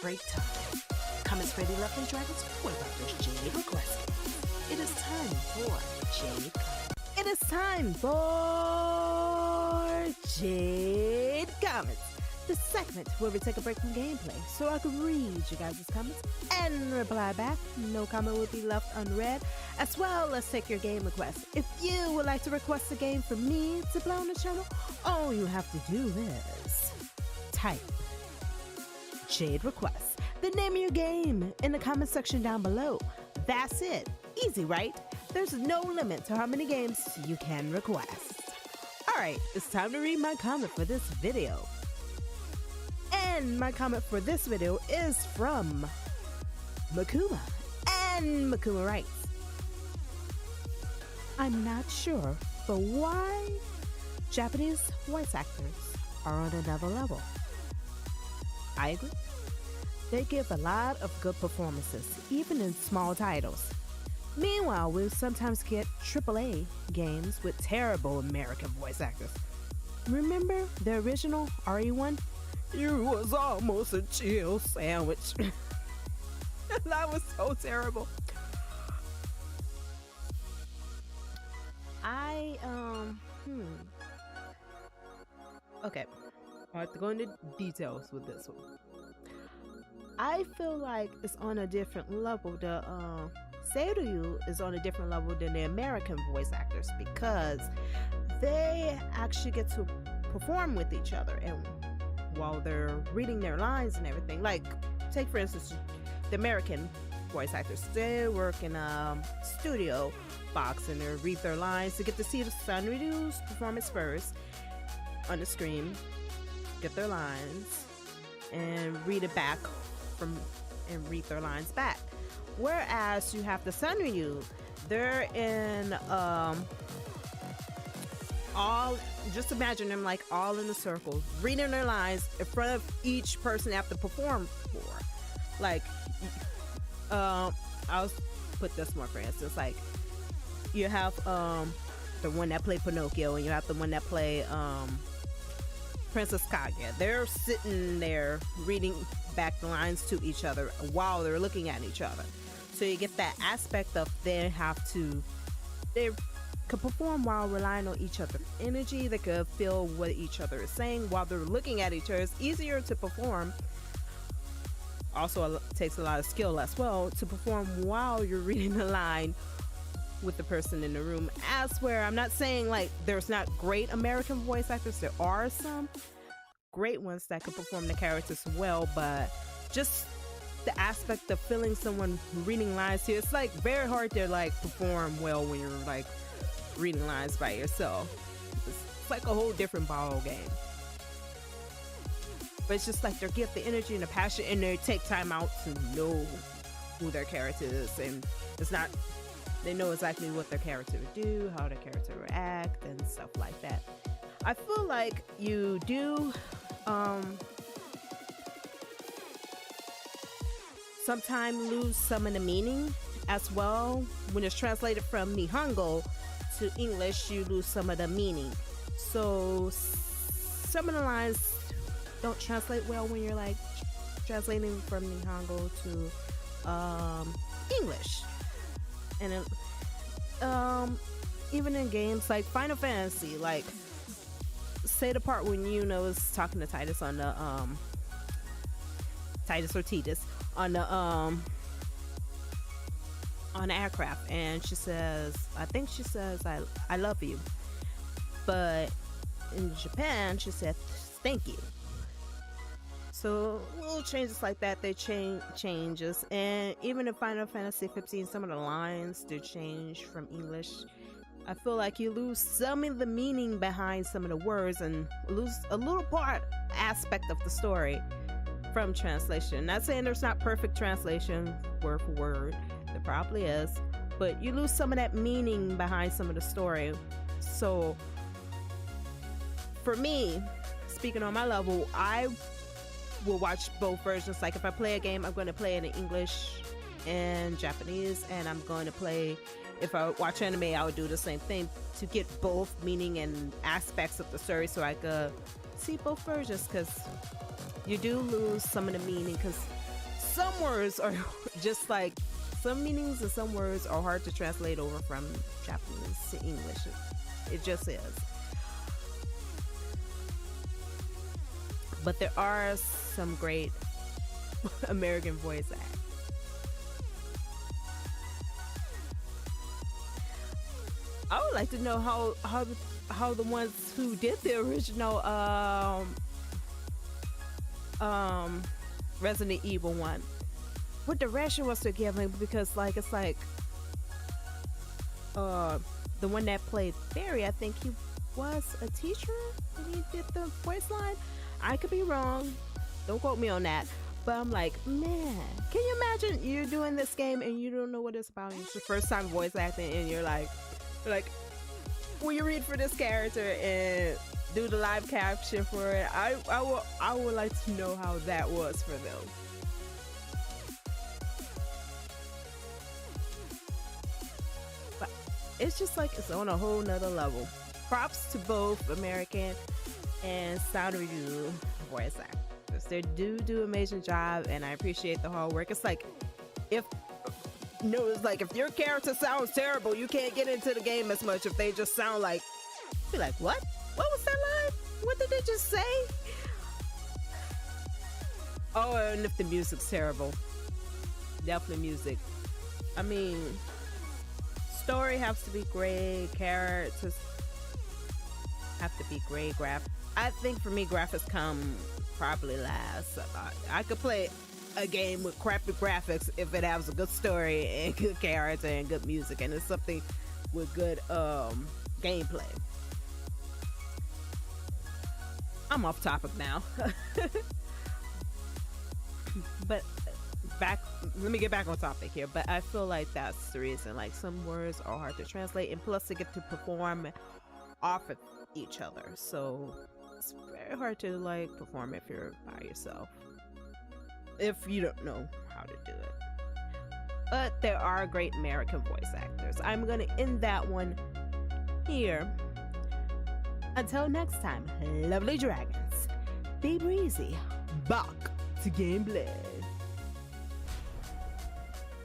break time. Comments ready, left and dragons? What about those Jade requests? It is time for Jade Comments. It is time for Jade Comments, the segment where we take a break from gameplay so I can read you guys' comments and reply back. No comment will be left unread, as well as take your game requests. If you would like to request a game for me to play on the channel, all you have to do is type Jade Requests, the name of your game, in the comment section down below. That's it. Easy, right? There's no limit to how many games you can request. Alright, it's time to read my comment for this video. And my comment for this video is from Makuma. And Makuma writes, I'm not sure, but why Japanese voice actors are on another level. I agree. They give a lot of good performances, even in small titles. Meanwhile, we sometimes get AAA games with terrible American voice actors. Remember the original RE1? It was almost a chill sandwich. That was so terrible. Okay, I have to go into details with this one. I feel like it's on a different level. The Seiryu is on a different level than the American voice actors because they actually get to perform with each other, and while they're reading their lines and everything. Like, take for instance the American voice actors. They work in a studio box and they read their lines to get to see the Seiriu's performance first on the screen, get their lines, and read it back and read their lines back. Whereas you have the Seiryu, they're in all, just imagine them like all in a circle, reading their lines in front of each person they have to perform for. Like, I'll put this more for instance, like you have the one that played Pinocchio and you have the one that played Princess Kaguya. They're sitting there reading back the lines to each other while they're looking at each other. So you get that aspect of they could perform while relying on each other's energy. They could feel what each other is saying while they're looking at each other. It's easier to perform. Also, it takes a lot of skill as well to perform while you're reading the line with the person in the room. As where I'm not saying like there's not great American voice actors, there are some great ones that can perform the characters well, but just the aspect of feeling someone reading lines here, it's like very hard to like perform well when you're like reading lines by yourself. It's like a whole different ball game. But it's just like they give the energy and the passion and they take time out to know who their character is, and it's not, they know exactly what their character would do, how their character would act and stuff like that. I feel like you do sometimes lose some of the meaning as well. When it's translated from Nihongo to English, you lose some of the meaning. So some of the lines don't translate well when you're like translating from Nihongo to English. And it, even in games like Final Fantasy, like say the part when Yuna is talking to Titus on the Titus or Titus on the aircraft, and she says, I think she says I love you, but in Japan she said thank you. So little changes like that, they changes. And even in Final Fantasy 15, some of the lines do change from English. I feel like you lose some of the meaning behind some of the words and lose a little aspect of the story from translation. Not saying there's not perfect translation word for word, there probably is, but you lose some of that meaning behind some of the story. So for me, speaking on my level, I will watch both versions. Like if I play a game, I'm going to play it in English and Japanese, and I'm going to play, if I watch anime, I would do the same thing to get both meaning and aspects of the story so I could see both versions, because you do lose some of the meaning, because some words are just like, some meanings of some words are hard to translate over from Japanese to English. It just is. But there are some great American voice acts. I would like to know how the ones who did the original Resident Evil one, what direction was they given, because like it's like the one that played Barry, I think he was a teacher when he did the voice line. I could be wrong, don't quote me on that, but I'm like, man, can you imagine you're doing this game and you don't know what it's about, it's your first time voice acting, and you're like, will you read for this character and do the live caption for it? I would like to know how that was for them. But it's just like, it's on a whole nother level. Props to both American and Sound Review voice actors. They do amazing job, and I appreciate the hard work. It's like, it's like if your character sounds terrible, you can't get into the game as much. If they just sound like, be like, what was that line? What did they just say? Oh, and if the music's terrible, definitely music. I mean, story has to be great, characters have to be great, I think for me, graphics come probably last. I could play a game with crappy graphics if it has a good story and good character and good music, and it's something with good gameplay. I'm off topic now. But let me get back on topic here. But I feel like that's the reason, like some words are hard to translate, and plus they get to perform off of each other, so it's very hard to like perform if you're by yourself, if you don't know how to do it. But there are great American voice actors. I'm gonna end that one here. Until next time, lovely dragons, be breezy, back to gameplay.